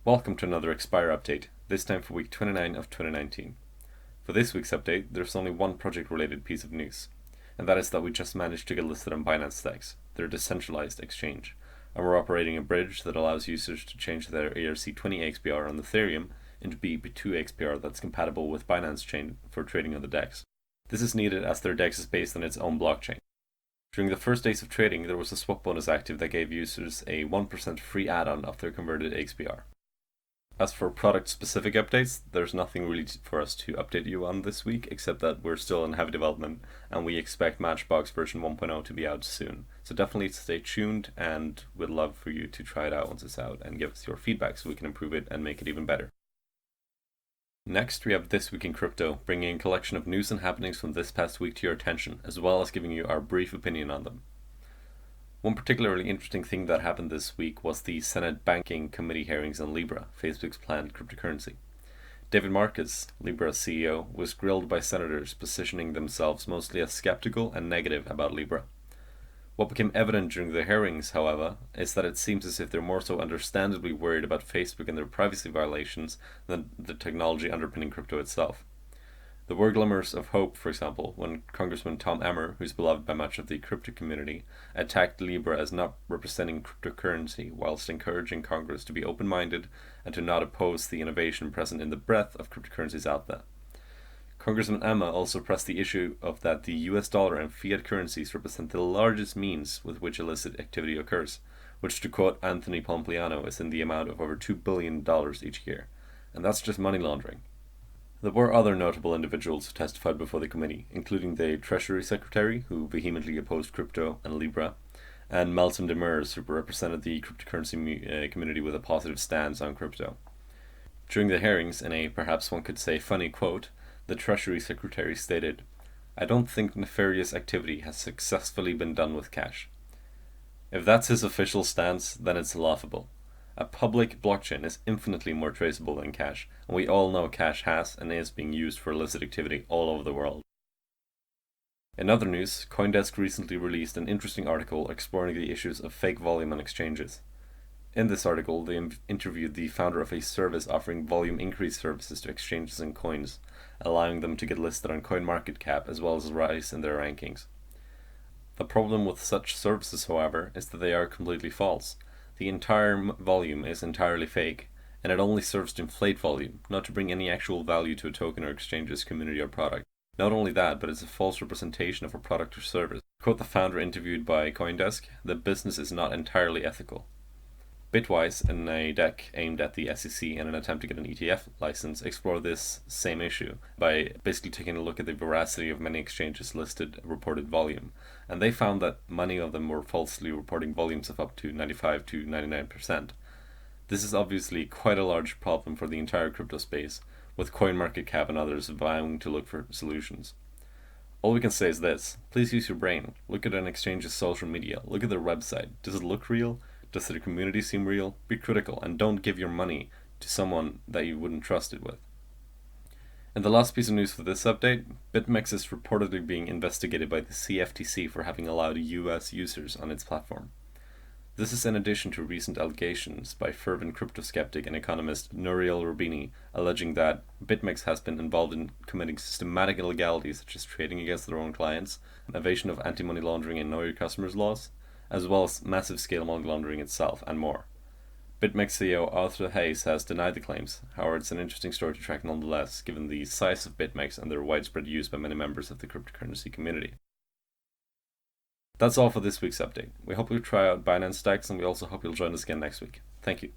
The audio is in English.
Welcome to another aXpire update, this time for week 29 of 2019. For this week's update, there's only one project-related piece of news, and that is that we just managed to get listed on Binance, their decentralized exchange, and we're operating a bridge that allows users to change their ERC20 aXpire on Ethereum into B2 aXpire that's compatible with Binance Chain for trading on the DEX. This is needed as their DEX is based on its own blockchain. During the first days of trading, there was a swap bonus active that gave users a 1% free add-on of their converted aXpire. As for product-specific updates, there's nothing really for us to update you on this week, except that we're still in heavy development and we expect MatchBX version 1.0 to be out soon. So definitely stay tuned, and we'd love for you to try it out once it's out and give us your feedback so we can improve it and make it even better. Next, we have This Week in Crypto, bringing a collection of news and happenings from this past week to your attention, as well as giving you our brief opinion on them. One particularly interesting thing that happened this week was the Senate Banking Committee hearings on Libra, Facebook's planned cryptocurrency. David Marcus, Libra's CEO, was grilled by senators positioning themselves mostly as skeptical and negative about Libra. What became evident during the hearings, however, is that it seems as if they're more so understandably worried about Facebook and their privacy violations than the technology underpinning crypto itself. There were glimmers of hope, for example, when Congressman Tom Emmer, who's beloved by much of the crypto community, attacked Libra as not representing cryptocurrency, whilst encouraging Congress to be open-minded and to not oppose the innovation present in the breadth of cryptocurrencies out there. Congressman Emmer also pressed the issue of that the US dollar and fiat currencies represent the largest means with which illicit activity occurs, which, to quote Anthony Pompliano, is in the amount of over $2 billion each year. And that's just money laundering. There were other notable individuals who testified before the committee, including the Treasury Secretary, who vehemently opposed crypto and Libra, and Melton Demers, who represented the cryptocurrency community with a positive stance on crypto. During the hearings, in a perhaps one could say funny quote, the Treasury Secretary stated, "I don't think nefarious activity has successfully been done with cash." If that's his official stance, then it's laughable. A public blockchain is infinitely more traceable than cash, and we all know cash has and is being used for illicit activity all over the world. In other news, CoinDesk recently released an interesting article exploring the issues of fake volume on exchanges. In this article, they interviewed the founder of a service offering volume increase services to exchanges and coins, allowing them to get listed on CoinMarketCap as well as rise in their rankings. The problem with such services, however, is that they are completely false. The entire volume is entirely fake, and it only serves to inflate volume, not to bring any actual value to a token or exchange's community or product. Not only that, but it's a false representation of a product or service. To quote the founder interviewed by CoinDesk, the business is not entirely ethical. Bitwise, in a deck aimed at the SEC in an attempt to get an ETF license, explore this same issue by basically taking a look at the veracity of many exchanges listed reported volume, and they found that many of them were falsely reporting volumes of up to 95 to 99%. This is obviously quite a large problem for the entire crypto space, with CoinMarketCap and others vowing to look for solutions. All we can say is this: please use your brain. Look at an exchange's social media, look at their website. Does it look real? Does their community seem real? Be critical and don't give your money to someone that you wouldn't trust it with. And the last piece of news for this update, BitMEX is reportedly being investigated by the CFTC for having allowed US users on its platform. This is in addition to recent allegations by fervent crypto skeptic and economist Nouriel Roubini alleging that BitMEX has been involved in committing systematic illegalities such as trading against their own clients, evasion of anti-money laundering and know your customers laws, as well as massive scale money laundering itself, and more. BitMEX CEO Arthur Hayes has denied the claims. However, it's an interesting story to track nonetheless, given the size of BitMEX and their widespread use by many members of the cryptocurrency community. That's all for this week's update. We hope you'll try out Binance DEX, and we also hope you'll join us again next week. Thank you.